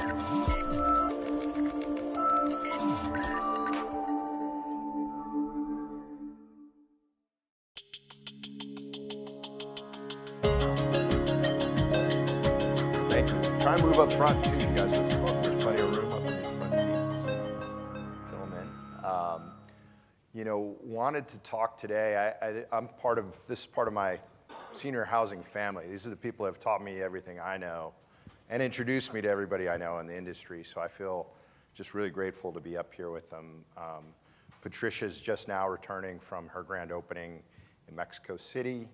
Try and move up front too. You guys there's plenty of room up in these front seats. Fill them in. Wanted to talk today. I'm this is part of my senior housing family. These are the people who have taught me everything I know and introduced me to everybody I know in the industry. So I feel just really grateful to be up here with them. Patricia's just now returning from her grand opening in Mexico City,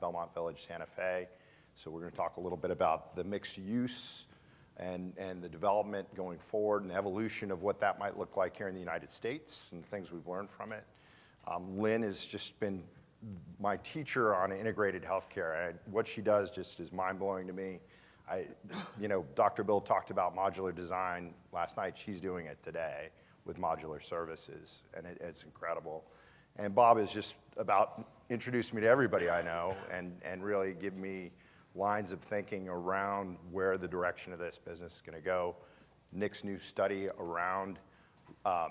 Belmont Village, Santa Fe. So we're going to talk a little bit about the mixed use and the development going forward and the evolution of what that might look like here in the United States and the things we've learned from it. Lynne has just been my teacher on integrated healthcare. What she does just is mind-blowing to me. Dr. Bill talked about modular design last night. She's doing it today with modular services, and it's incredible. And Bob is just about introduced me to everybody I know and really give me lines of thinking around where the direction of this business is going to go. Nick's new study around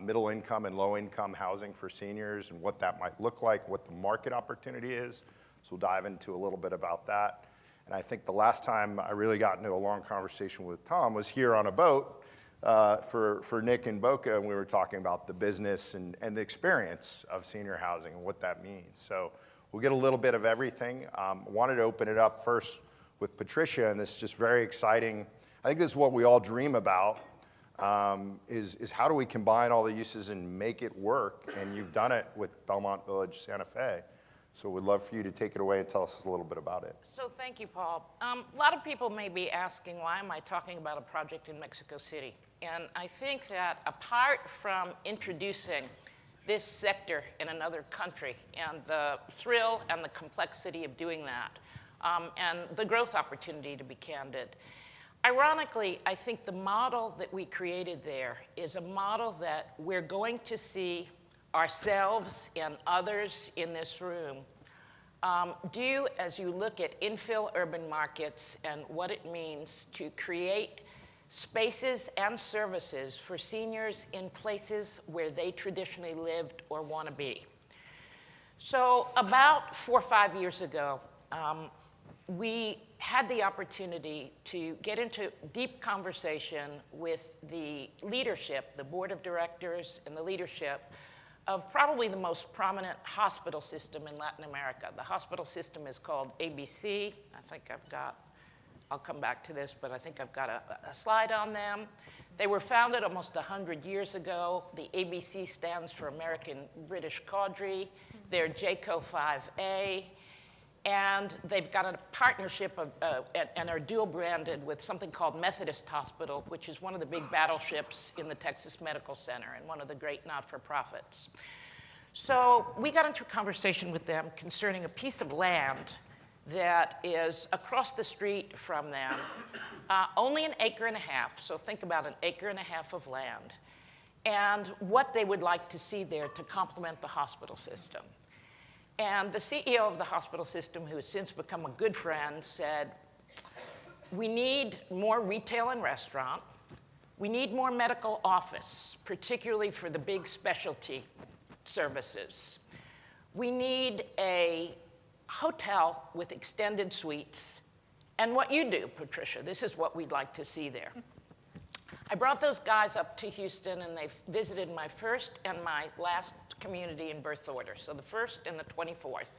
middle income and low income housing for seniors and what that might look like, what the market opportunity is. So we'll dive into a little bit about that. And I think the last time I really got into a long conversation with Tom was here on a boat for Nick and Boca, and we were talking about the business and the experience of senior housing and what that means. So we'll get a little bit of everything. Wanted to open it up first with Patricia, and this is just very exciting. I think this is what we all dream about, is how do we combine all the uses and make it work? And you've done it with Belmont Village, Santa Fe. So we'd love for you to take it away and tell us a little bit about it. So thank you, Paul. A lot of people may be asking, why am I talking about a project in Mexico City? And I think that apart from introducing this sector in another country and the thrill and the complexity of doing that, and the growth opportunity, to be candid. Ironically, I think the model that we created there is a model that we're going to see ourselves and others in this room do as you look at infill urban markets and what it means to create spaces and services for seniors in places where they traditionally lived or want to be. So about 4 or 5 years ago, we had the opportunity to get into deep conversation with the leadership, the board of directors and the leadership of probably the most prominent hospital system in Latin America. The hospital system is called ABC. I'll come back to this, but I think I've got a slide on them. They were founded almost 100 years ago. The ABC stands for American British Cadre. They're JCO 5A. And they've got a partnership and are dual branded with something called Methodist Hospital, which is one of the big battleships in the Texas Medical Center and one of the great not-for-profits. So we got into a conversation with them concerning a piece of land that is across the street from them, only 1.5 acres. So think about 1.5 acres of land, and what they would like to see there to complement the hospital system. And the CEO of the hospital system, who has since become a good friend, said, we need more retail and restaurant. We need more medical office, particularly for the big specialty services. We need a hotel with extended suites. And what you do, Patricia, this is what we'd like to see there. I brought those guys up to Houston, and they visited my first and my last community in birth order, so the 1st and the 24th.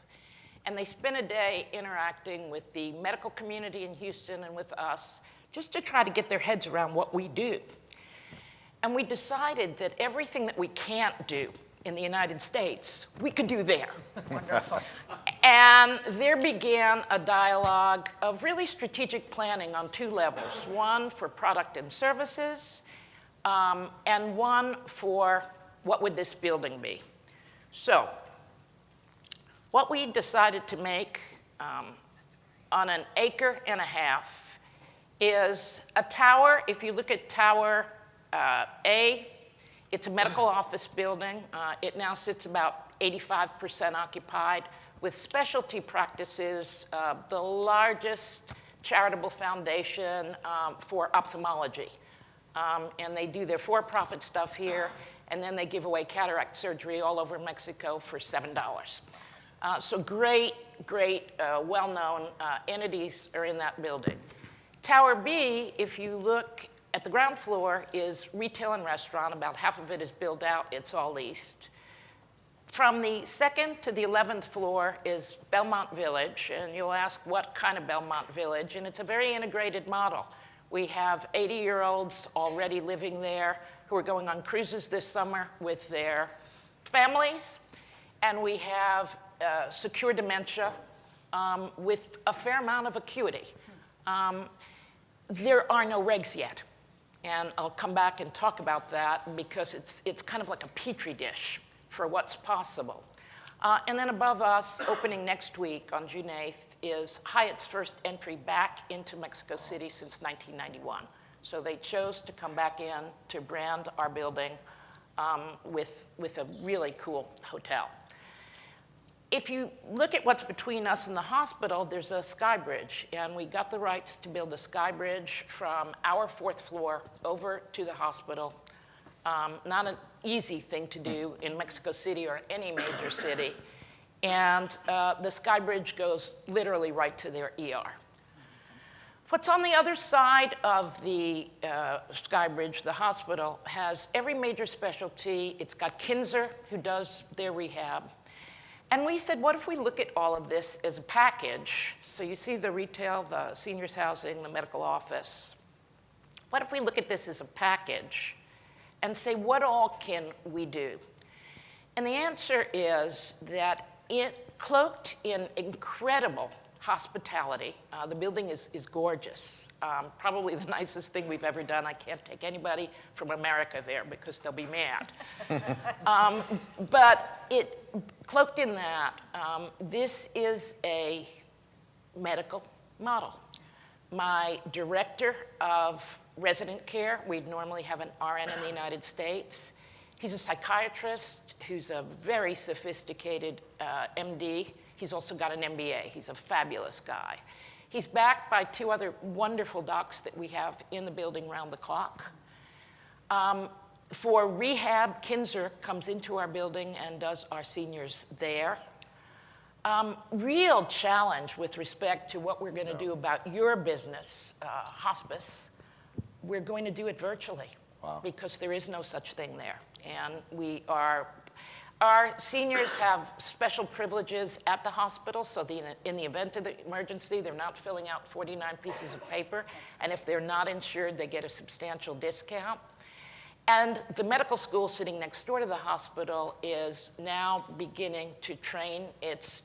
And they spent a day interacting with the medical community in Houston and with us, just to try to get their heads around what we do. And we decided that everything that we can't do in the United States, we could do there. Wonderful. And there began a dialogue of really strategic planning on 2 levels. One for product and services, and one for what would this building be. So what we decided to make on 1.5 acres is a tower. If you look at Tower A, it's a medical office building. It now sits about 85% occupied with specialty practices, the largest charitable foundation for ophthalmology. And they do their for-profit stuff here, and then they give away cataract surgery all over Mexico for $7. So great, well-known entities are in that building. Tower B, if you look at the ground floor, is retail and restaurant. About half of it is built out. It's all leased. From the 2nd to the 11th floor is Belmont Village, and you'll ask what kind of Belmont Village, and it's a very integrated model. We have 80-year-olds already living there who are going on cruises this summer with their families, and we have secure dementia with a fair amount of acuity. There are no regs yet, and I'll come back and talk about that because it's kind of like a petri dish for what's possible. And then above us, opening next week on June 8th, is Hyatt's first entry back into Mexico City since 1991. So they chose to come back in to brand our building with a really cool hotel. If you look at what's between us and the hospital, there's a sky bridge, and we got the rights to build a sky bridge from our 4th floor over to the hospital. Not an easy thing to do in Mexico City or any major city. And the sky bridge goes literally right to their ER. What's on the other side of the sky bridge, the hospital, has every major specialty. It's got Kinzer, who does their rehab. And we said, what if we look at all of this as a package? So you see the retail, the seniors housing, the medical office. What if we look at this as a package and say, what all can we do? And the answer is that it cloaked in incredible hospitality. The building is gorgeous. Probably the nicest thing we've ever done. I can't take anybody from America there because they'll be mad. But it cloaked in that, this is a medical model. My director of resident care, we'd normally have an RN in the United States. He's a psychiatrist who's a very sophisticated MD. He's also got an MBA. He's a fabulous guy. He's backed by 2 other wonderful docs that we have in the building round the clock. For rehab, Kinzer comes into our building and does our seniors there. Real challenge with respect to what we're going to do about your business, hospice. We're going to do it virtually because there is no such thing there. And our seniors have special privileges at the hospital, so in the event of the emergency, they're not filling out 49 pieces of paper, and if they're not insured, they get a substantial discount. And the medical school sitting next door to the hospital is now beginning to train its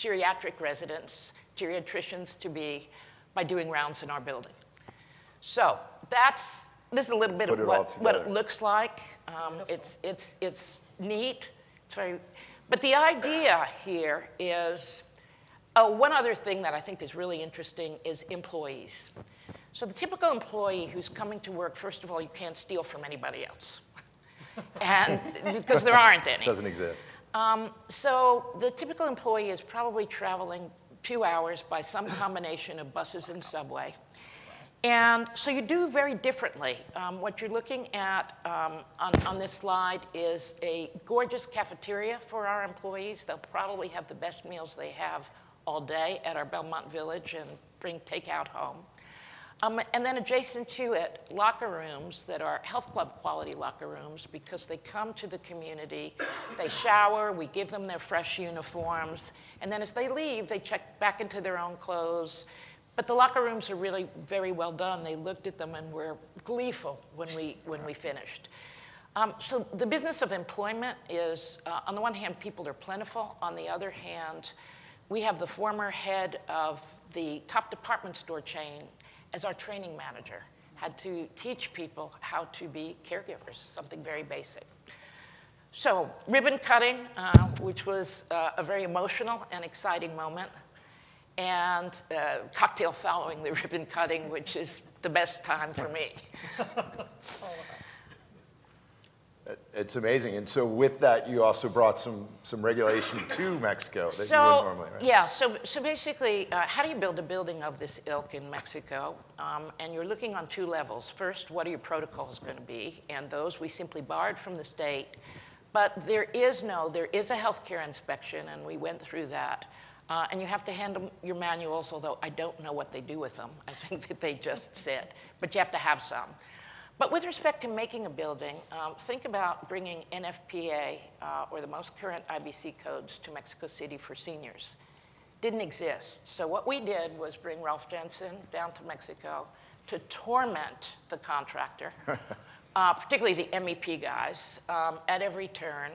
geriatric residents, geriatricians to be, by doing rounds in our building. So this is a little bit of what it looks like. It's neat. It's very, but the idea here is, one other thing that I think is really interesting is employees. So the typical employee who's coming to work, first of all, you can't steal from anybody else, and because there aren't any. Doesn't exist. So the typical employee is probably traveling 2 hours by some combination of buses and subway. And so you do very differently. What you're looking at on this slide is a gorgeous cafeteria for our employees. They'll probably have the best meals they have all day at our Belmont Village and bring takeout home. And then adjacent to it, locker rooms that are health club quality locker rooms because they come to the community, they shower, we give them their fresh uniforms, and then as they leave, they check back into their own clothes. But the locker rooms are really very well done. They looked at them and were gleeful when we finished. So the business of employment is, on the one hand, people are plentiful. On the other hand, we have the former head of the top department store chain as our training manager, had to teach people how to be caregivers, something very basic. So ribbon cutting, which was a very emotional and exciting moment, and cocktail following the ribbon cutting, which is the best time for me. It's amazing. And so with that, you also brought some regulation to Mexico that you wouldn't normally, right? Yeah, so basically, how do you build a building of this ilk in Mexico? And you're looking on two levels. First, what are your protocols going to be? And those we simply borrowed from the state. But there is a healthcare inspection, and we went through that. And you have to hand them your manuals, although I don't know what they do with them. I think that they just sit, but you have to have some. But with respect to making a building, think about bringing NFPA, or the most current IBC codes, to Mexico City for seniors. Didn't exist. So what we did was bring Ralph Jensen down to Mexico to torment the contractor, particularly the MEP guys, at every turn.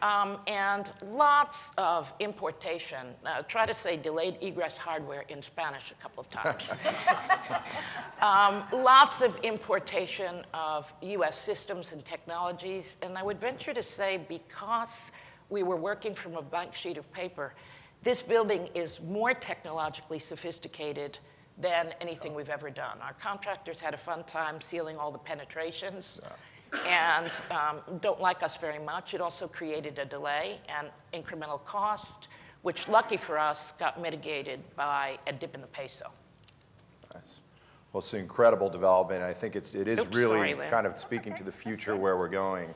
And lots of importation. Try to say delayed egress hardware in Spanish a couple of times. Lots of importation of US systems and technologies. And I would venture to say, because we were working from a blank sheet of paper, this building is more technologically sophisticated than anything we've ever done. Our contractors had a fun time sealing all the penetrations. And don't like us very much. It also created a delay and incremental cost, which, lucky for us, got mitigated by a dip in the peso. Nice. Well, it's an incredible development. I think it is really sorry, Lynne. kind of speaking to the future where we're going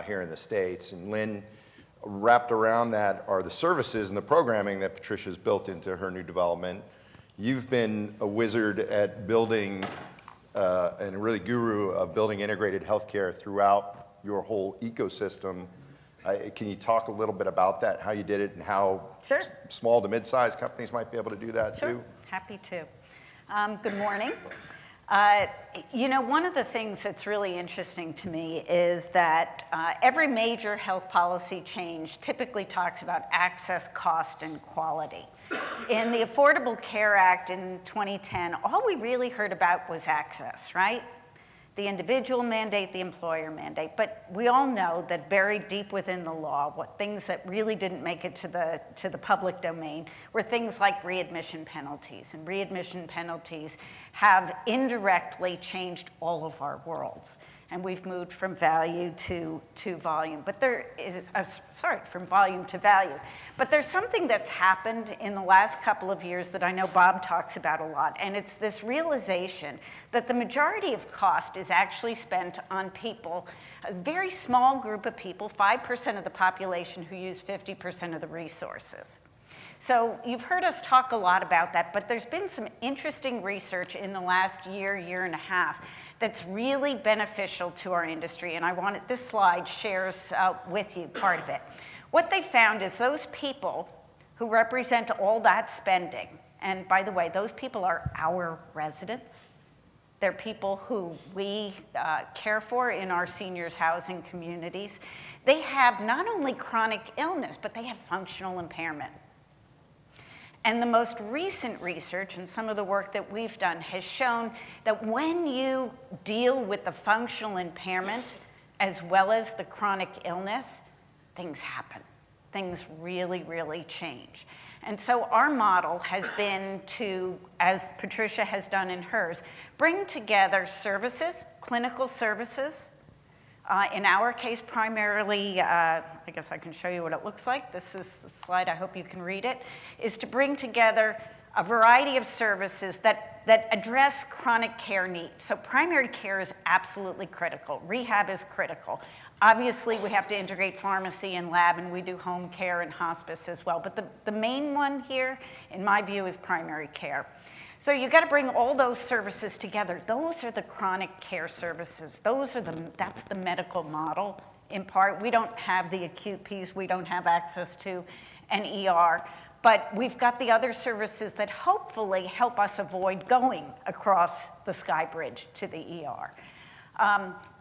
here in the States. And Lynne, wrapped around that are the services and the programming that Patricia's built into her new development. You've been a wizard at building and really guru of building integrated healthcare throughout your whole ecosystem. Can you talk a little bit about that, how you did it, and how Sure. small to mid-sized companies might be able to do that too? Happy to. Good morning. You know, one of the things that's really interesting to me is that every major health policy change typically talks about access, cost, and quality. In the Affordable Care Act in 2010, all we really heard about was access, right? The individual mandate, the employer mandate. But we all know that buried deep within the law, what things that really didn't make it to the public domain were things like readmission penalties. And readmission penalties have indirectly changed all of our worlds. And we've moved from value to volume. But there is, from volume to value. But there's something that's happened in the last couple of years that I know Bob talks about a lot. And it's this realization that the majority of cost is actually spent on people, a very small group of people, 5% of the population who use 50% of the resources. So you've heard us talk a lot about that, but there's been some interesting research in the last year and a half that's really beneficial to our industry, and this slide shares with you part of it. What they found is those people who represent all that spending, and by the way, those people are our residents. They're people who we care for in our seniors housing communities. They have not only chronic illness, but they have functional impairment. And the most recent research and some of the work that we've done has shown that when you deal with the functional impairment as well as the chronic illness, things happen. Things really, really change. And so our model has been to, as Patricia has done in hers, bring together services, clinical services. In our case, primarily, I guess I can show you what it looks like. This is the slide, I hope you can read it, is to bring together a variety of services that address chronic care needs. So primary care is absolutely critical. Rehab is critical. Obviously, we have to integrate pharmacy and lab, and we do home care and hospice as well. But the main one here, in my view, is primary care. So you've got to bring all those services together. Those are the chronic care services. That's the medical model in part. We don't have the acute piece. We don't have access to an ER. But we've got the other services that hopefully help us avoid going across the Sky Bridge to the ER.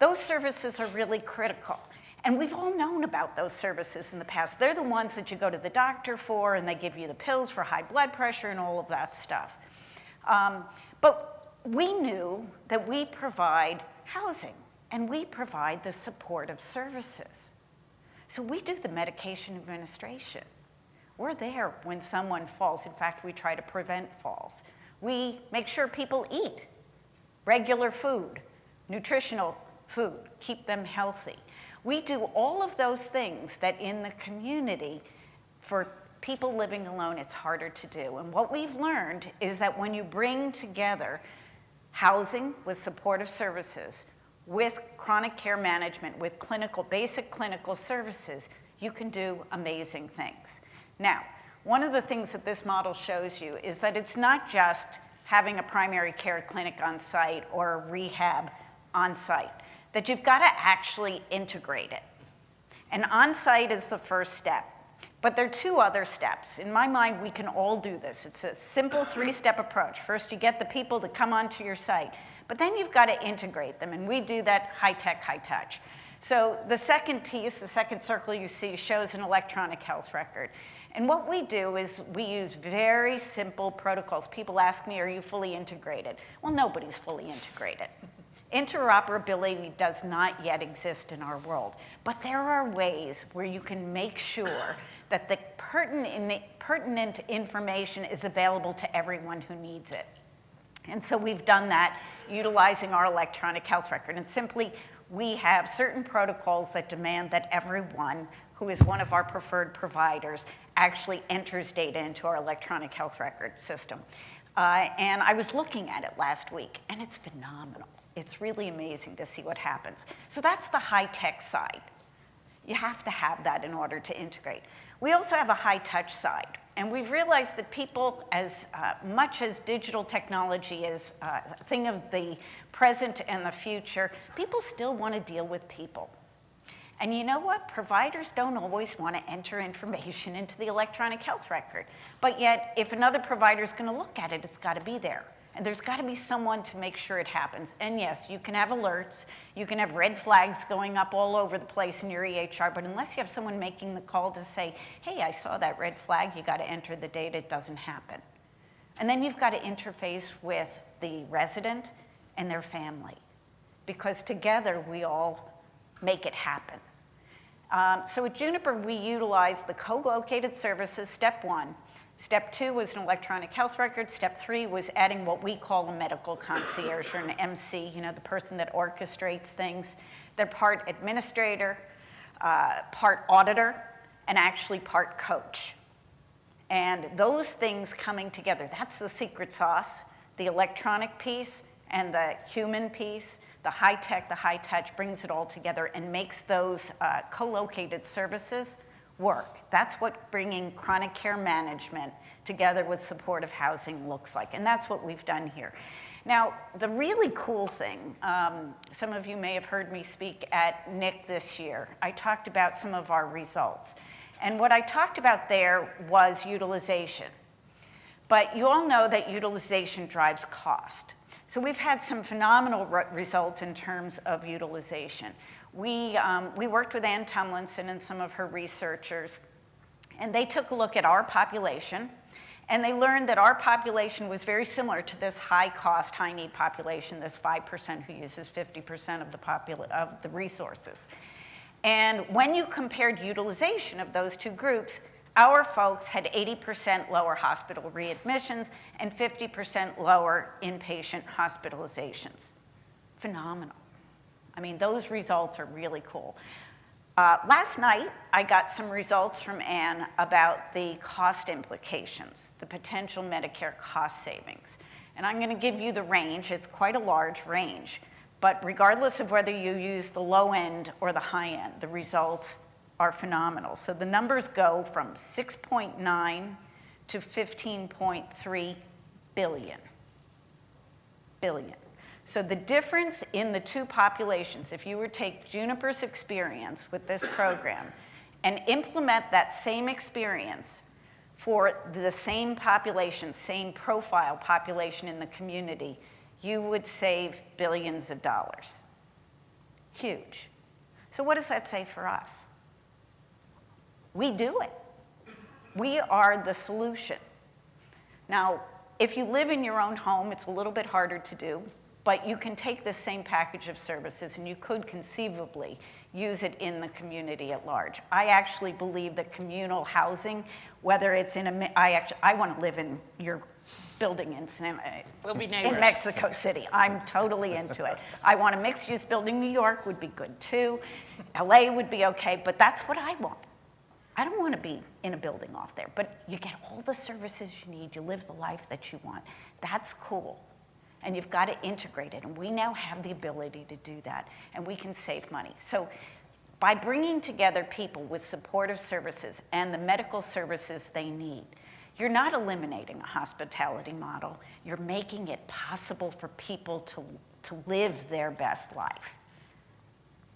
Those services are really critical. And we've all known about those services in the past. They're the ones that you go to the doctor for, and they give you the pills for high blood pressure and all of that stuff. But we knew that we provide housing, and we provide the supportive services. So we do the medication administration. We're there when someone falls. In fact, we try to prevent falls. We make sure people eat regular food, nutritional food, keep them healthy. We do all of those things that in the community, for people living alone, it's harder to do. And what we've learned is that when you bring together housing with supportive services, with chronic care management, with basic clinical services, you can do amazing things. Now, one of the things that this model shows you is that it's not just having a primary care clinic on site or a rehab on site, that you've got to actually integrate it. And on site is the first step. But there are two other steps. In my mind, we can all do this. It's a simple three-step approach. First, you get the people to come onto your site, but then you've got to integrate them, and we do that high-tech, high-touch. So the second piece, the second circle you see, shows an electronic health record. And what we do is we use very simple protocols. People ask me, are you fully integrated? Well, nobody's fully integrated. Interoperability does not yet exist in our world, but there are ways where you can make sure that the pertinent information is available to everyone who needs it. And so we've done that utilizing our electronic health record. And simply, we have certain protocols that demand that everyone who is one of our preferred providers actually enters data into our electronic health record system. And I was looking at it last week, and it's phenomenal. It's really amazing to see what happens. So that's the high-tech side. You have to have that in order to integrate. We also have a high-touch side. And we've realized that people, as much as digital technology is a thing of the present and the future, people still want to deal with people. And you know what? Providers don't always want to enter information into the electronic health record. But yet, if another provider is going to look at it, it's got to be there. And there's got to be someone to make sure it happens. And yes, you can have alerts. You can have red flags going up all over the place in your EHR. But unless you have someone making the call to say, hey, I saw that red flag, you got to enter the data, it doesn't happen. And then you've got to interface with the resident and their family. Because together, we all make it happen. So at Juniper, we utilize the co-located services, step one. Step two was an electronic health record. Step three was adding what we call a medical concierge, or an MC, you know, the person that orchestrates things. They're part administrator, part auditor, and actually part coach. And those things coming together, that's the secret sauce, the electronic piece and the human piece. The high-tech, the high-touch brings it all together and makes those co-located services work. That's what bringing chronic care management together with supportive housing looks like, and that's what we've done here. Now, the really cool thing, some of you may have heard me speak at NIC this year. I talked about some of our results, and what I talked about there was utilization. But you all know that utilization drives cost. So we've had some phenomenal results in terms of utilization. We worked with Ann Tomlinson and some of her researchers, and they took a look at our population, and they learned that our population was very similar to this high-cost, high-need population, this 5% who uses 50% of the resources. And when you compared utilization of those two groups, our folks had 80% lower hospital readmissions and 50% lower inpatient hospitalizations. Phenomenal. I mean, those results are really cool. Last night, I got some results from Ann about the cost implications, the potential Medicare cost savings. And I'm going to give you the range. It's quite a large range. But regardless of whether you use the low end or the high end, the results are phenomenal. So the numbers go from 6.9 to 15.3 billion. So the difference in the two populations, if you were to take Juniper's experience with this program and implement that same experience for the same population, same profile population in the community, you would save billions of dollars. Huge. So what does that say for us? We do it. We are the solution. Now, if you live in your own home, it's a little bit harder to do. But you can take this same package of services and you could conceivably use it in the community at large. I actually believe that communal housing, whether it's in I want to live in your building We'll be in neighbors. Mexico City. I'm totally into it. I want a mixed-use building. New York would be good too. LA would be okay, but that's what I want. I don't want to be in a building off there, but you get all the services you need. You live the life that you want. That's cool. And you've got to integrate it. And we now have the ability to do that. And we can save money. So by bringing together people with supportive services and the medical services they need, you're not eliminating a hospitality model. You're making it possible for people to live their best life.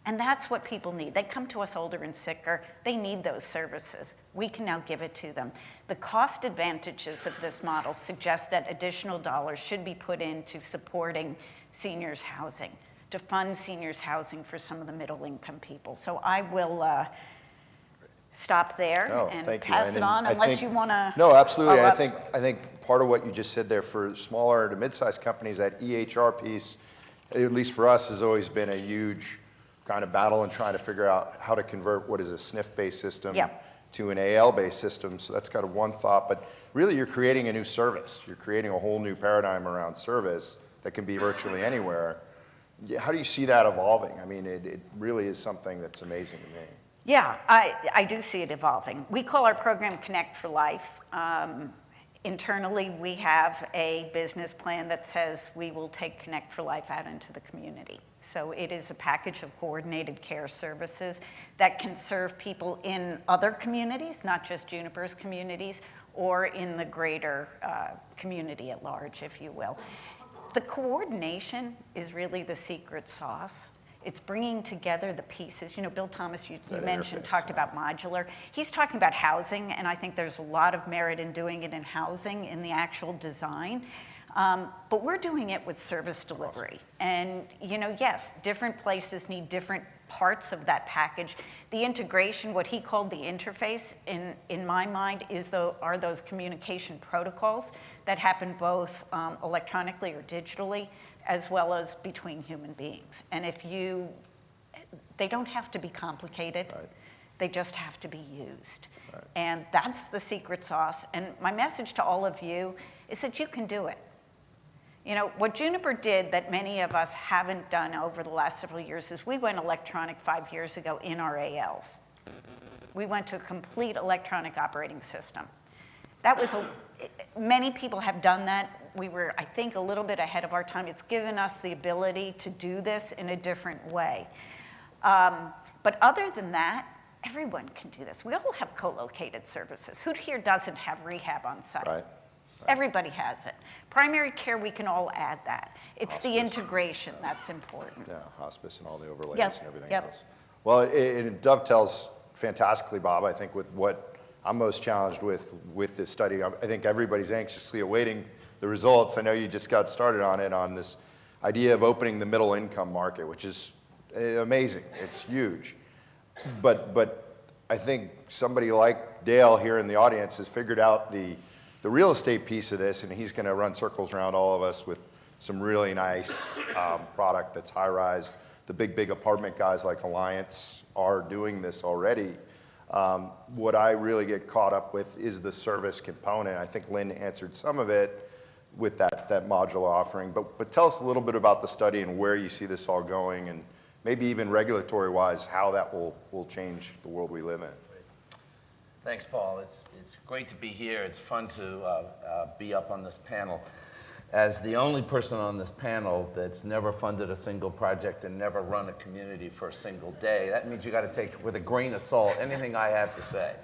And that's what people need. They come to us older and sicker. They need those services. We can now give it to them. The cost advantages of this model suggest that additional dollars should be put into supporting seniors' housing, to fund seniors' housing for some of the middle-income people. So I will stop there and pass it on, unless you want to. No, absolutely. I think part of what you just said there for smaller to mid-sized companies, that EHR piece, at least for us, has always been a huge kind of battle in trying to figure out how to convert what is a SNF-based system to an AL-based system. So that's kind of one thought. But really, you're creating a new service. You're creating a whole new paradigm around service that can be virtually anywhere. How do you see that evolving? I mean, it really is something that's amazing to me. Yeah, I do see it evolving. We call our program Connect for Life. Internally, we have a business plan that says we will take Connect for Life out into the community. So it is a package of coordinated care services that can serve people in other communities, not just Juniper's communities, or in the greater community at large, if you will. The coordination is really the secret sauce. It's bringing together the pieces. You know, Bill Thomas, you mentioned, talked about modular. He's talking about housing, and I think there's a lot of merit in doing it in housing, in the actual design. But we're doing it with service delivery. And, you know, yes, different places need different parts of that package. The integration, what he called the interface, in my mind, are those communication protocols that happen both electronically or digitally, as well as between human beings. And they don't have to be complicated. Right. They just have to be used. Right. And that's the secret sauce. And my message to all of you is that you can do it. You know, what Juniper did that many of us haven't done over the last several years is we went electronic 5 years ago in our ALs. We went to a complete electronic operating system. That was many people have done that. We were, I think, a little bit ahead of our time. It's given us the ability to do this in a different way. But other than that, everyone can do this. We all have co-located services. Who here doesn't have rehab on site? Right. Everybody has it. Primary care, we can all add that. It's hospice. The integration that's important. Yeah, hospice and all the overlays and everything else. Well, it dovetails fantastically, Bob, I think, with what I'm most challenged with this study. I think everybody's anxiously awaiting the results. I know you just got started on it, on this idea of opening the middle income market, which is amazing. It's huge. But I think somebody like Dale here in the audience has figured out the real estate piece of this, and he's going to run circles around all of us with some really nice product that's high-rise. The big apartment guys like Alliance are doing this already. What I really get caught up with is the service component. I think Lynne answered some of it with that modular offering. But tell us a little bit about the study and where you see this all going, and maybe even regulatory-wise, how that will change the world we live in. Thanks, Paul. It's great to be here. It's fun to be up on this panel. As the only person on this panel that's never funded a single project and never run a community for a single day, that means you got to take with a grain of salt anything I have to say.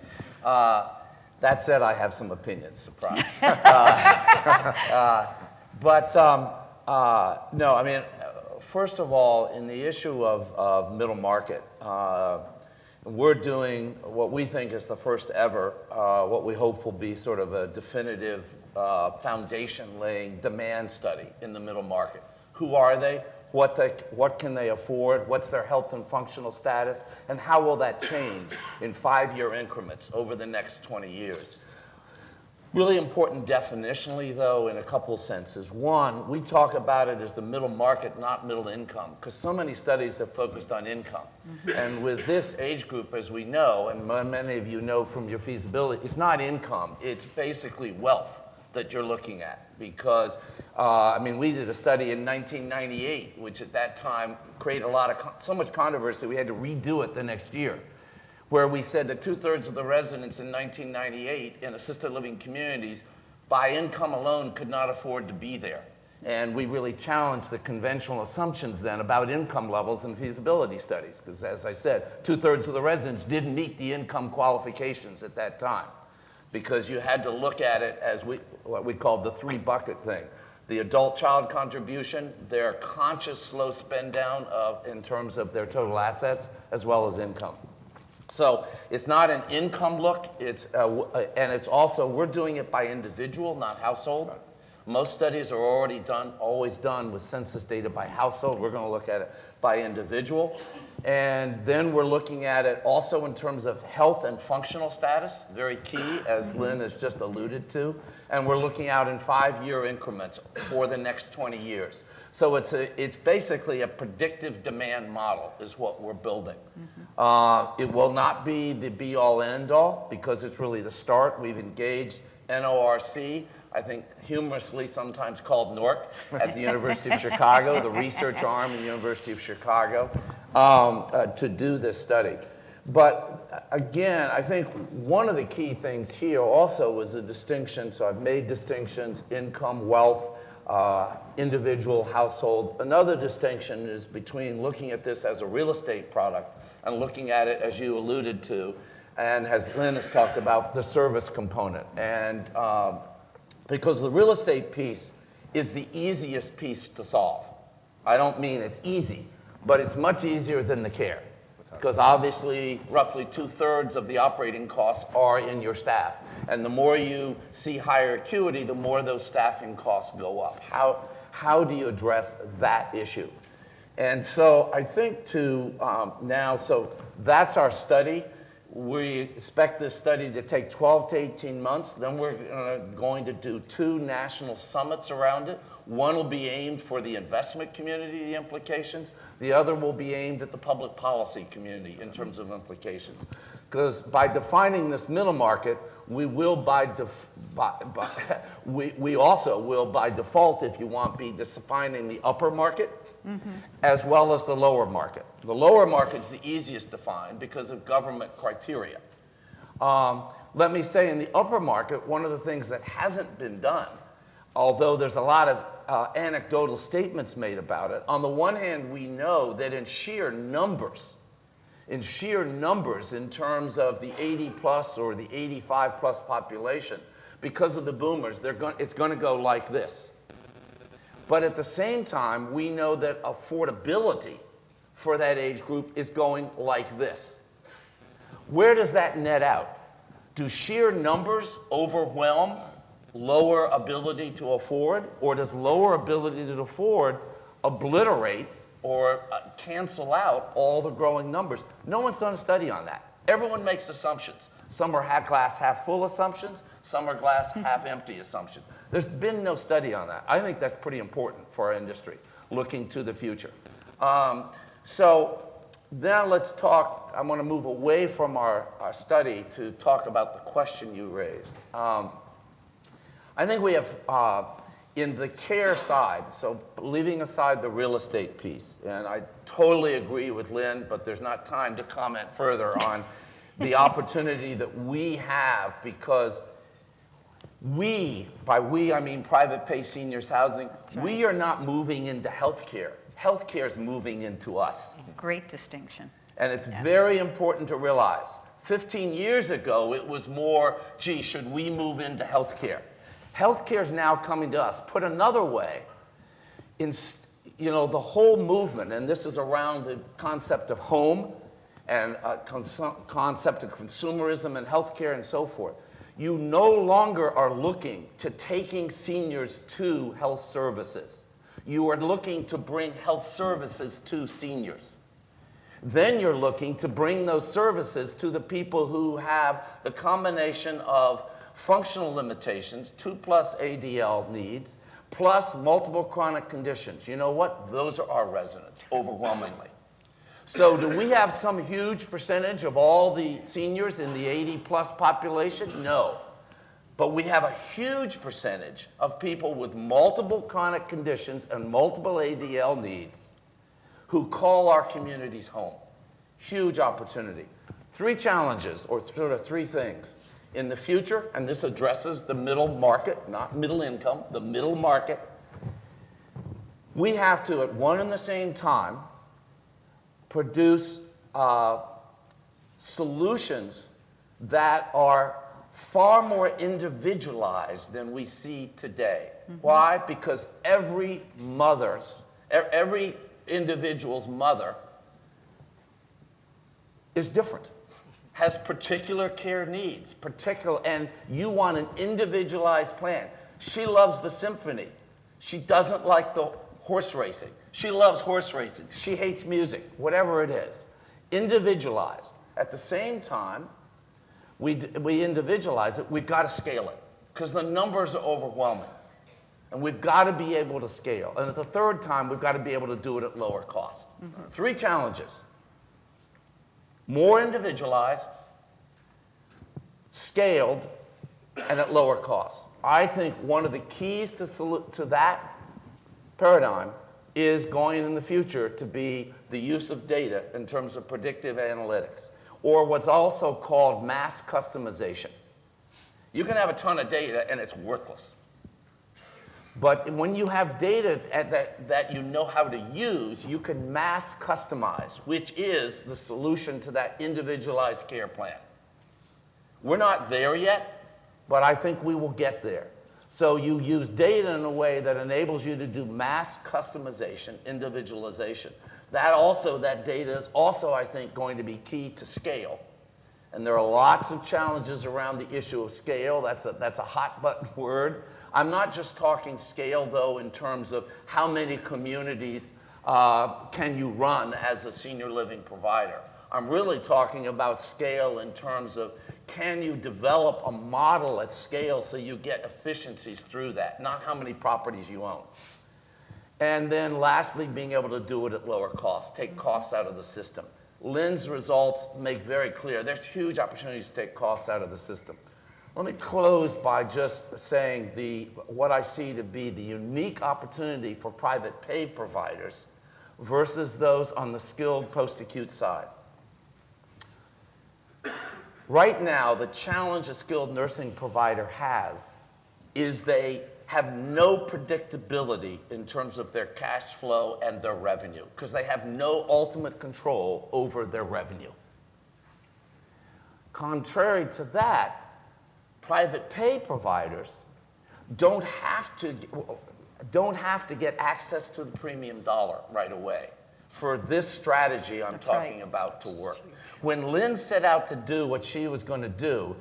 That said, I have some opinions, surprise. No, I mean, first of all, in the issue of middle market, we're doing what we think is the first ever, what we hope will be sort of a definitive foundation-laying demand study in the middle market. Who are they? What can they afford? What's their health and functional status? And how will that change in 5-year increments over the next 20 years? Really important definitionally, though, in a couple senses. One, we talk about it as the middle market, not middle income, because so many studies have focused on income. And with this age group, as we know, and many of you know from your feasibility, it's not income, it's basically wealth that you're looking at. Because, I mean, we did a study in 1998, which at that time created so much controversy, we had to redo it the next year, where we said that 2/3 of the residents in 1998 in assisted living communities, by income alone, could not afford to be there. And we really challenged the conventional assumptions then about income levels in feasibility studies, because as I said, 2/3 of the residents didn't meet the income qualifications at that time, because you had to look at it as what we called the 3-bucket thing. The adult-child contribution, their conscious slow spend down in terms of their total assets, as well as income. So it's not an income look, and it's also, we're doing it by individual, not household. Most studies are always done with census data by household. We're going to look at it by individual. And then we're looking at it also in terms of health and functional status, very key, as Lynne has just alluded to. And we're looking out in 5-year increments for the next 20 years. So it's basically a predictive demand model is what we're building. It will not be the be-all, end-all, because it's really the start. We've engaged NORC, I think humorously sometimes called NORC, at the University of Chicago, the research arm of the University of Chicago, to do this study. But again, I think one of the key things here also was a distinction. So I've made distinctions: income, wealth, individual, household. Another distinction is between looking at this as a real estate product and looking at it, as you alluded to, and as Lynne has talked about, the service component. And because the real estate piece is the easiest piece to solve. I don't mean it's easy, but it's much easier than the care. Because obviously, roughly 2/3 of the operating costs are in your staff. And the more you see higher acuity, the more those staffing costs go up. How do you address that issue? And so I think so that's our study. We expect this study to take 12 to 18 months. Then we're going to do 2 national summits around it. One will be aimed for the investment community, the implications. The other will be aimed at the public policy community in terms of implications. Because by defining this middle market, we will we also will by default, if you want, be defining the upper market as well as the lower market. The lower market is the easiest to find because of government criteria. Let me say in the upper market, one of the things that hasn't been done, although there's a lot of anecdotal statements made about it, on the one hand, we know that in sheer numbers, in terms of the 80+ or the 85+ population, because of the boomers, it's going to go like this. But at the same time, we know that affordability for that age group is going like this. Where does that net out? Do sheer numbers overwhelm lower ability to afford, or does lower ability to afford obliterate or cancel out all the growing numbers? No one's done a study on that. Everyone makes assumptions. Some are glass half full assumptions, some are glass half empty assumptions. There's been no study on that. I think that's pretty important for our industry, looking to the future. So now let's talk, I want to move away from our study to talk about the question you raised. I think we have, in the care side, so leaving aside the real estate piece, and I totally agree with Lynne, but there's not time to comment further on the opportunity that we have, because by we I mean private pay seniors housing, we are not moving into healthcare. Healthcare is moving into us. Great distinction. And it's very important to realize. 15 years ago, it was more, gee, should we move into healthcare? Healthcare is now coming to us. Put another way, the whole movement, and this is around the concept of home and concept of consumerism and healthcare and so forth. You no longer are looking to taking seniors to health services. You are looking to bring health services to seniors. Then you're looking to bring those services to the people who have the combination of functional limitations, 2+ ADL needs, plus multiple chronic conditions. You know what? Those are our residents, overwhelmingly. So do we have some huge percentage of all the seniors in the 80+ population? No. But we have a huge percentage of people with multiple chronic conditions and multiple ADL needs who call our communities home. Huge opportunity. 3 challenges, or sort of 3 things. In the future, and this addresses the middle market, not middle income, the middle market, we have to, at one and the same time, produce solutions that are far more individualized than we see today. Why? Because every individual's mother is different, has particular care needs, and you want an individualized plan. She loves the symphony. She doesn't like the horse racing. She loves horse racing. She hates music, whatever it is. Individualized. At the same time, we individualize it, we've got to scale it because the numbers are overwhelming. And we've got to be able to scale. And at the third time, we've got to be able to do it at lower cost. 3 challenges. More individualized, scaled, and at lower cost. I think one of the keys to that paradigm is going in the future to be the use of data in terms of predictive analytics, or what's also called mass customization. You can have a ton of data and it's worthless. But when you have data that you know how to use, you can mass customize, which is the solution to that individualized care plan. We're not there yet, but I think we will get there. So you use data in a way that enables you to do mass customization, individualization. That data is also, I think, going to be key to scale. And there are lots of challenges around the issue of scale. That's a hot button word. I'm not just talking scale, though, in terms of how many communities can you run as a senior living provider. I'm really talking about scale in terms of can you develop a model at scale so you get efficiencies through that, not how many properties you own. And then lastly, being able to do it at lower cost, take costs out of the system. Lynne's results make very clear there's huge opportunities to take costs out of the system. Let me close by just saying what I see to be the unique opportunity for private pay providers versus those on the skilled post-acute side. Right now, the challenge a skilled nursing provider has is they have no predictability in terms of their cash flow and their revenue because they have no ultimate control over their revenue. Contrary to that, private pay providers don't have to get access to the premium dollar right away for this strategy I'm talking about to work. When Lynne set out to do what she was going to do,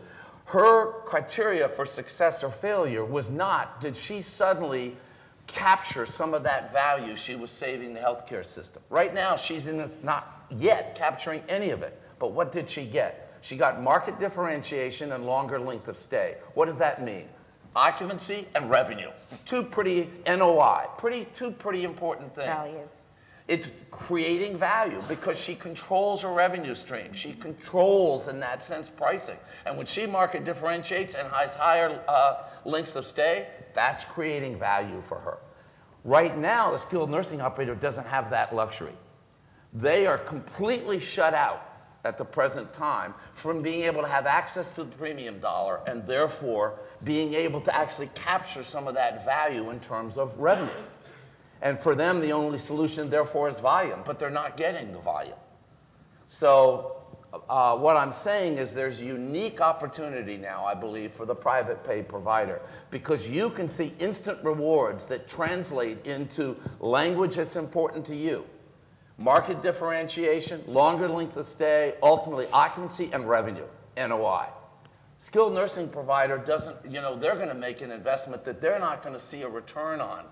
her criteria for success or failure was not, did she suddenly capture some of that value she was saving the healthcare system? Right now, she's not yet capturing any of it. But what did she get? She got market differentiation and longer length of stay. What does that mean? Occupancy and revenue. Two pretty important things. Value. It's creating value because she controls her revenue stream. She controls, in that sense, pricing. And when she market differentiates and has higher lengths of stay, that's creating value for her. Right now, the skilled nursing operator doesn't have that luxury. They are completely shut out at the present time from being able to have access to the premium dollar and therefore being able to actually capture some of that value in terms of revenue. And for them, the only solution, therefore, is volume, but they're not getting the volume. So what I'm saying is there's unique opportunity now, I believe, for the private pay provider because you can see instant rewards that translate into language that's important to you. Market differentiation, longer length of stay, ultimately occupancy and revenue, NOI. Skilled nursing provider doesn't, they're going to make an investment that they're not going to see a return on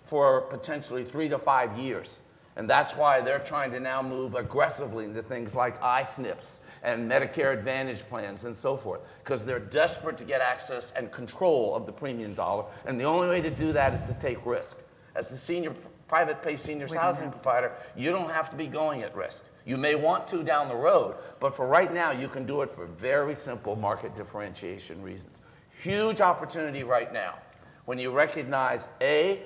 for potentially 3 to 5 years. And that's why they're trying to now move aggressively into things like I-SNPs and Medicare Advantage plans and so forth, because they're desperate to get access and control of the premium dollar. And the only way to do that is to take risk. As the private pay seniors housing provider, you don't have to be going at risk. You may want to down the road, but for right now, you can do it for very simple market differentiation reasons. Huge opportunity right now when you recognize, A,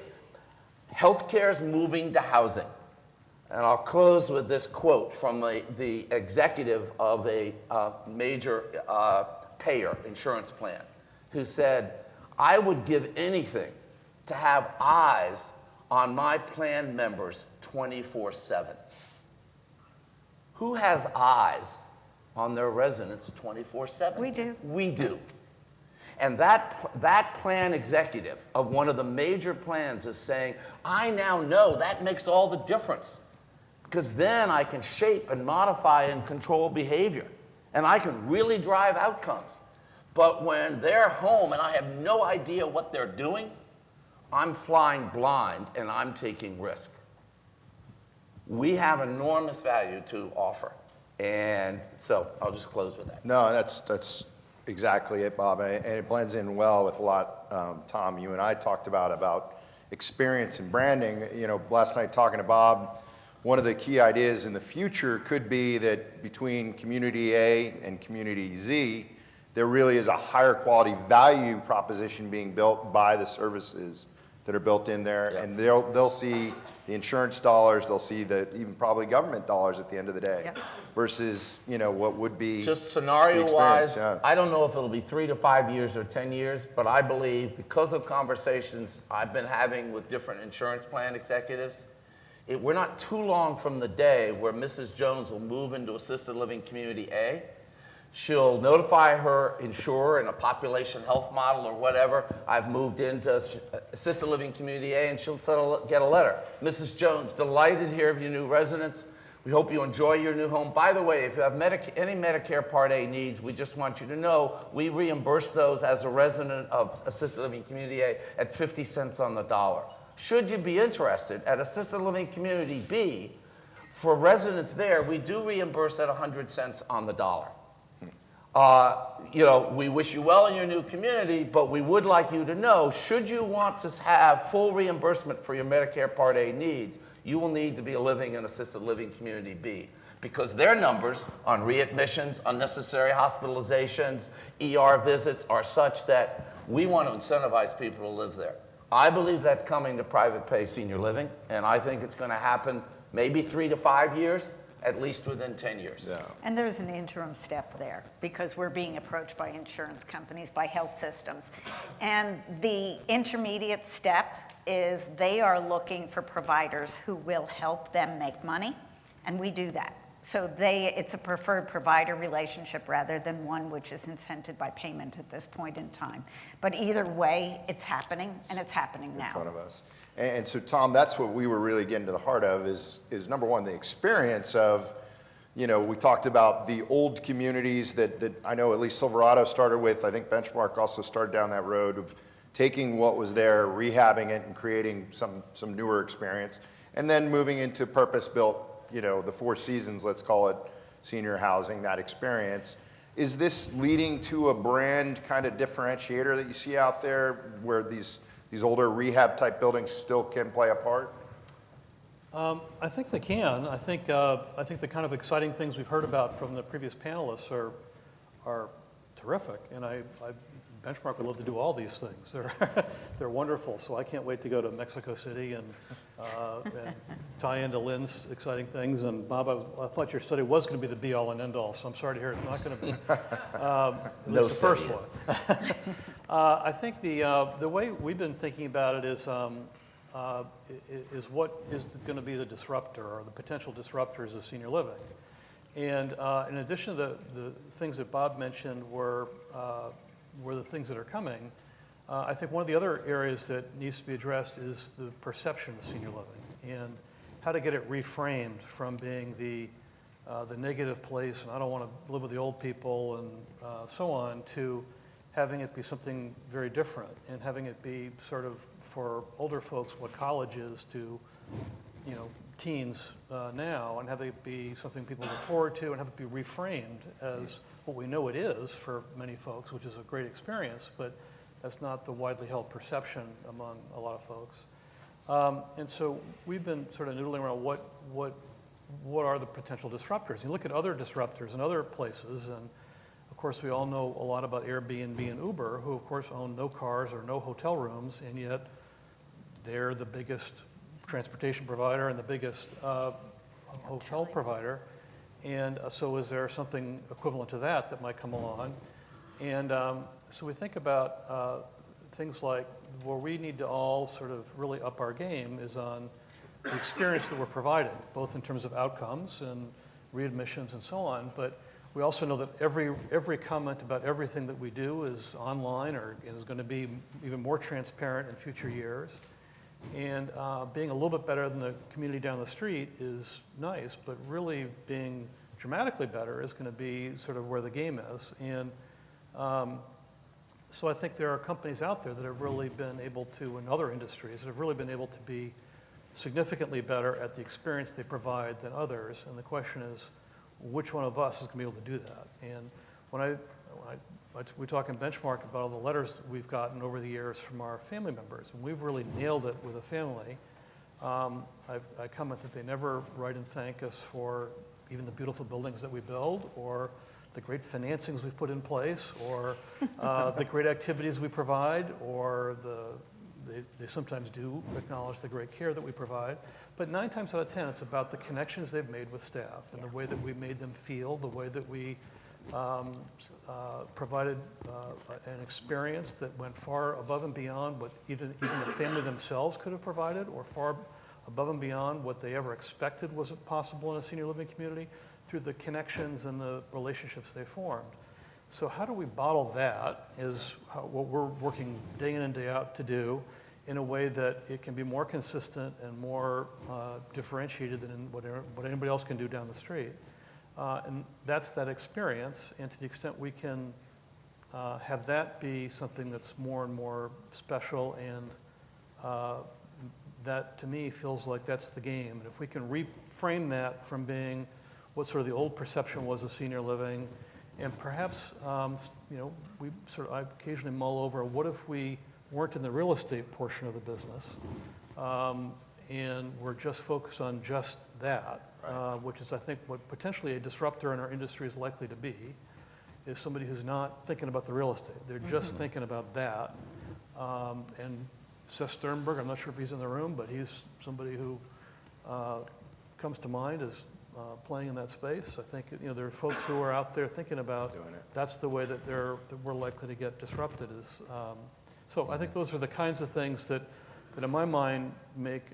healthcare is moving to housing. And I'll close with this quote from the executive of a major payer insurance plan who said, "I would give anything to have eyes on my plan members 24/7. Who has eyes on their residents 24/7? We do. We do. And that plan executive of one of the major plans is saying, I now know that makes all the difference. Because then I can shape and modify and control behavior. And I can really drive outcomes. But when they're home and I have no idea what they're doing, I'm flying blind and I'm taking risk. We have enormous value to offer. And so I'll just close with that. No, that's exactly it, Bob. And it blends in well with a lot, Tom, you and I talked about experience and branding. You know, last night talking to Bob, one of the key ideas in the future could be that between community A and community Z, there really is a higher quality value proposition being built by the services that are built in there. Yep. And they'll see the insurance dollars, they'll see the even probably government dollars at the end of the day. Yep. Versus, you know, what would be Just scenario-wise, yeah. I don't know if it'll be 3 to 5 years or 10 years, but I believe because of conversations I've been having with different insurance plan executives, we're not too long from the day where Mrs. Jones will move into assisted living community A. She'll notify her insurer in a population health model or whatever, I've moved into assisted living community A, and she'll get a letter. Mrs. Jones, delighted to hear of your new residents. We hope you enjoy your new home. By the way, if you have any Medicare Part A needs, we just want you to know we reimburse those as a resident of assisted living community A at 50 cents on the dollar. Should you be interested, at assisted living community B, for residents there, we do reimburse at 100 cents on the dollar. You know, we wish you well in your new community, but we would like you to know, should you want to have full reimbursement for your Medicare Part A needs, you will need to be living in assisted living community B, because their numbers on readmissions, unnecessary hospitalizations, ER visits are such that we want to incentivize people to live there. I believe that's coming to private pay senior living, and I think it's going to happen maybe 3 to 5 years, at least within 10 years. Yeah. And there's an interim step there because we're being approached by insurance companies, by health systems. And the intermediate step is they are looking for providers who will help them make money, and we do that. So it's a preferred provider relationship rather than one which is incented by payment at this point in time. But either way, it's happening, and it's happening now. In front of us. And so, Tom, that's what we were really getting to the heart of is number one, the experience of, you know, we talked about the old communities that I know at least Silverado started with. I think Benchmark also started down that road of taking what was there, rehabbing it, and creating some newer experience, and then moving into purpose-built, you know, the Four Seasons, let's call it, senior housing, that experience. Is this leading to a brand kind of differentiator that you see out there where these older rehab type buildings still can play a part? I think they can. I think the kind of exciting things we've heard about from the previous panelists are terrific, and Benchmark would love to do all these things. They're wonderful. So I can't wait to go to Mexico City and tie into Lynne's exciting things. And Bob, I thought your study was going to be the be-all and end-all, so I'm sorry to hear it's not going to be. At least the first one. I think the way we've been thinking about it is what is going to be the disruptor or the potential disruptors of senior living. And in addition to the things that Bob mentioned were the things that are coming, I think one of the other areas that needs to be addressed is the perception of senior living and how to get it reframed from being the negative place, and I don't want to live with the old people and so on, to having it be something very different and having it be sort of for older folks what college is to teens now, and have it be something people look forward to, and have it be reframed as what we know it is for many folks, which is a great experience, but that's not the widely held perception among a lot of folks. And so we've been sort of noodling around what are the potential disruptors. You look at other disruptors in other places, and of course we all know a lot about Airbnb and Uber, who of course own no cars or no hotel rooms, and yet they're the biggest transportation provider and the biggest hotel provider. And so is there something equivalent to that might come along? And so we think about things like where we need to all sort of really up our game is on the experience that we're providing, both in terms of outcomes and readmissions and so on. But we also know that every comment about everything that we do is online or is going to be even more transparent in future years. And being a little bit better than the community down the street is nice, but really being dramatically better is going to be sort of where the game is. And so I think there are companies out there that have really been able to, in other industries, that have really been able to be significantly better at the experience they provide than others. And the question is, which one of us is going to be able to do that? And when we talk in Benchmark about all the letters that we've gotten over the years from our family members, and we've really nailed it with a family. I comment that they never write and thank us for even the beautiful buildings that we build, or the great financings we've put in place, or the great activities we provide, or they sometimes do acknowledge the great care that we provide. But 9 times out of 10, it's about the connections they've made with staff and the way that we made them feel, the way that we provided an experience that went far above and beyond what even the family themselves could have provided, or far above and beyond what they ever expected was possible in a senior living community, through the connections and the relationships they formed. So how do we bottle that is what we're working day in and day out to do, in a way that it can be more consistent and more differentiated than what anybody else can do down the street. And that's that experience, and to the extent we can have that be something that's more and more special, and that to me feels like that's the game. And if we can reframe that from being what sort of the old perception was of senior living, and perhaps I occasionally mull over, what if we weren't in the real estate portion of the business, and we're just focused on just that. Right. Which is, I think, what potentially a disruptor in our industry is likely to be, is somebody who's not thinking about the real estate. They're just thinking about that. And Seth Sternberg, I'm not sure if he's in the room, but he's somebody who comes to mind as playing in that space. I think there are folks who are out there thinking about that's the way that we're likely to get disrupted. So I think those are the kinds of things that in my mind make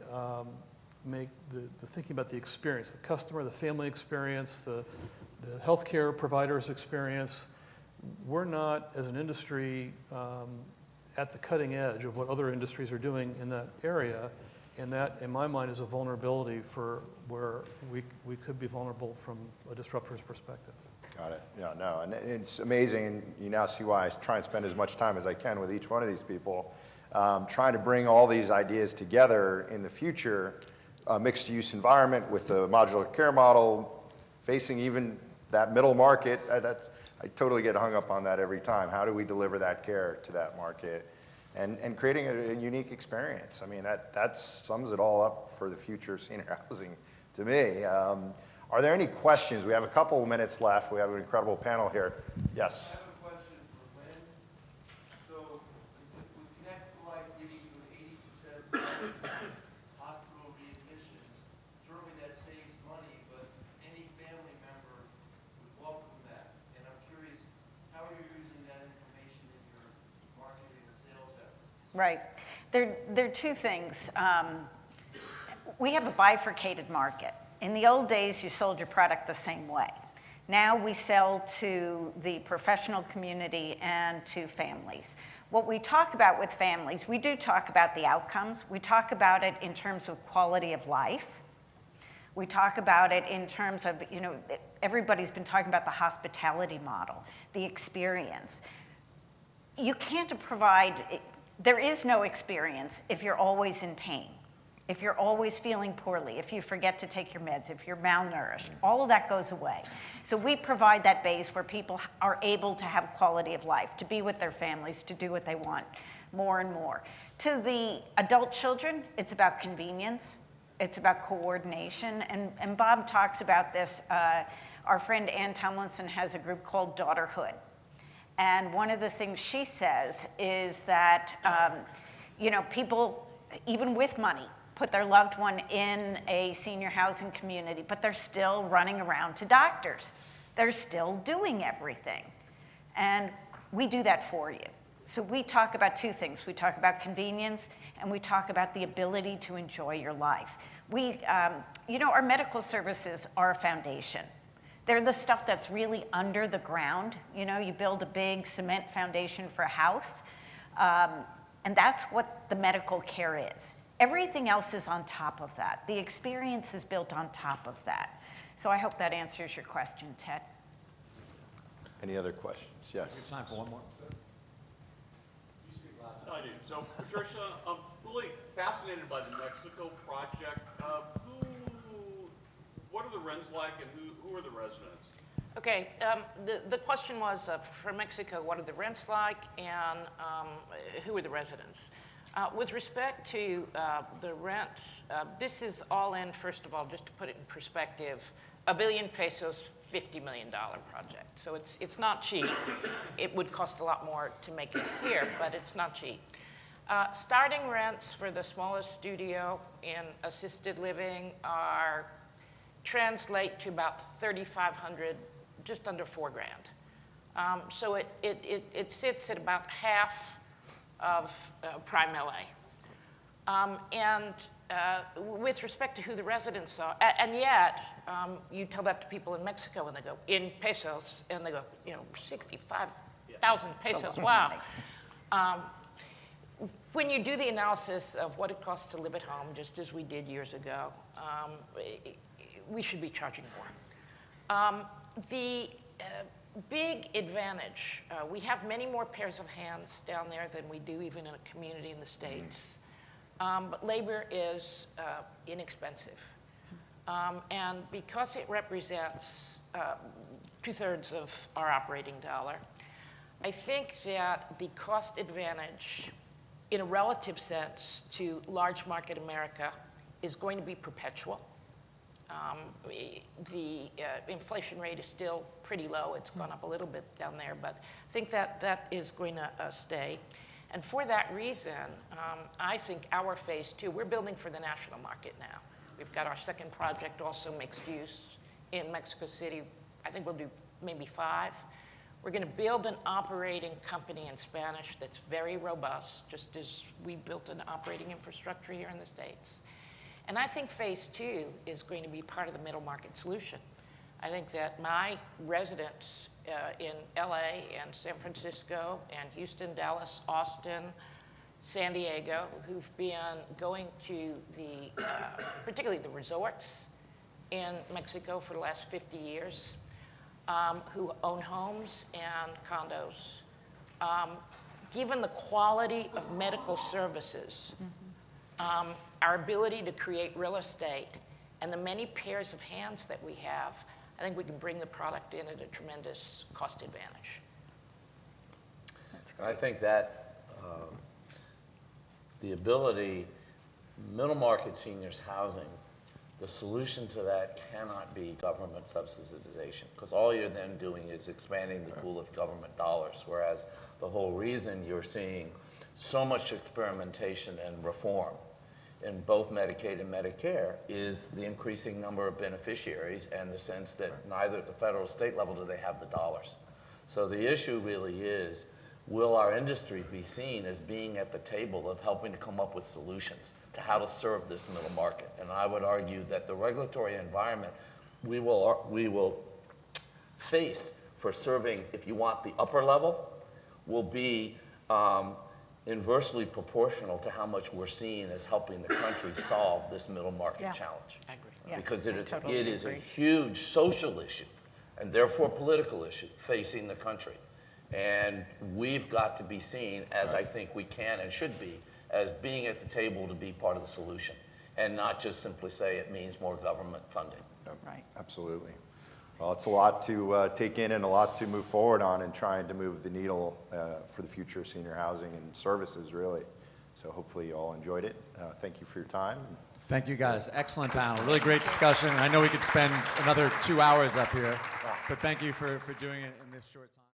the thinking about the experience, the customer, the family experience, the healthcare provider's experience. We're not, as an industry, at the cutting edge of what other industries are doing in that area, and that, in my mind, is a vulnerability for where we could be vulnerable from a disruptor's perspective. Got it. Yeah, no, and it's amazing, and you now see why I try and spend as much time as I can with each one of these people, trying to bring all these ideas together in the future, mixed-use environment with the modular care model, facing even that middle market. I totally get hung up on that every time. How do we deliver that care to that market? And creating a unique experience. I mean, that sums it all up for the future of senior housing to me. Are there any questions? We have a couple of minutes left. We have an incredible panel here. Yes? I have a question for Lynne. So if we connect the light giving you an 80% hospital readmissions, certainly that saves money, but any family member would welcome that. And I'm curious how you're using that information in your marketing and sales efforts. Right. There are two things. We have a bifurcated market. In the old days, you sold your product the same way. Now we sell to the professional community and to families. What we talk about with families, we do talk about the outcomes. We talk about it in terms of quality of life. We talk about it in terms of, everybody's been talking about the hospitality model, the experience. You can't provide, there is no experience if you're always in pain. if you're always feeling poorly, if you forget to take your meds, if you're malnourished, all of that goes away. So we provide that base where people are able to have quality of life, to be with their families, to do what they want more and more. To the adult children, it's about convenience. It's about coordination. And Bob talks about this. Our friend Ann Tomlinson has a group called Daughterhood. And one of the things she says is that, people, even with money, put their loved one in a senior housing community, but they're still running around to doctors. They're still doing everything. And we do that for you. So we talk about two things. We talk about convenience, and we talk about the ability to enjoy your life. Our medical services are a foundation. They're the stuff that's really under the ground. You build a big cement foundation for a house, and that's what the medical care is. Everything else is on top of that. The experience is built on top of that. So I hope that answers your question, Ted. Any other questions? Yes. Time for one more. I do. So, Patricia, I'm really fascinated by the Mexico project. What are the rents like, and who are the residents? Okay, the question was for Mexico, what are the rents like, and who are the residents? With respect to the rents, this is all in, first of all, just to put it in perspective, 1 billion pesos, $50 million project. So it's not cheap. It would cost a lot more to make it here, but it's not cheap. Starting rents for the smallest studio in assisted living translate to about 3,500, just under $4,000. So it sits at about half of Prime LA. With respect to who the residents are, and yet you tell that to people in Mexico and they go, in pesos, and they go, 65,000 pesos, wow. When you do the analysis of what it costs to live at home, just as we did years ago, we should be charging more. The big advantage, we have many more pairs of hands down there than we do even in a community in the States. But labor is inexpensive. And because it represents 2/3 of our operating dollar, I think that the cost advantage in a relative sense to large market America is going to be perpetual. The inflation rate is still pretty low. It's gone up a little bit down there, but I think that is going to stay. And for that reason, I think our phase 2, we're building for the national market now. We've got our second project, also mixed use in Mexico City. I think we'll do maybe 5. We're going to build an operating company in Spanish that's very robust, just as we built an operating infrastructure here in the States. And I think phase 2 is going to be part of the middle market solution. I think that my residents in LA and San Francisco and Houston, Dallas, Austin, San Diego, who've been going to particularly the resorts in Mexico for the last 50 years, who own homes and condos, given the quality of medical services, our ability to create real estate, and the many pairs of hands that we have, I think we can bring the product in at a tremendous cost advantage. I think that the ability, middle market seniors housing, the solution to that cannot be government subsidization, because all you're then doing is expanding the pool of government dollars, whereas the whole reason you're seeing so much experimentation and reform in both Medicaid and Medicare is the increasing number of beneficiaries and the sense that neither at the federal or state level do they have the dollars. So the issue really is, will our industry be seen as being at the table of helping to come up with solutions to how to serve this middle market? And I would argue that the regulatory environment we will face for serving, if you want, the upper level, will be inversely proportional to how much we're seeing as helping the country solve this middle market challenge. I agree. Yeah, Because it totally is a agree. huge social issue and therefore political issue facing the country. And we've got to be seen, as I think we can and should be, as being at the table to be part of the solution. and not just simply say it means more government funding. Right. Absolutely. Well, it's a lot to take in and a lot to move forward on in trying to move the needle for the future of senior housing and services, really. So hopefully you all enjoyed it. Thank you for your time. Thank you guys. Excellent panel. Really great discussion. And I know we could spend another 2 hours up here, but thank you for doing it in this short time.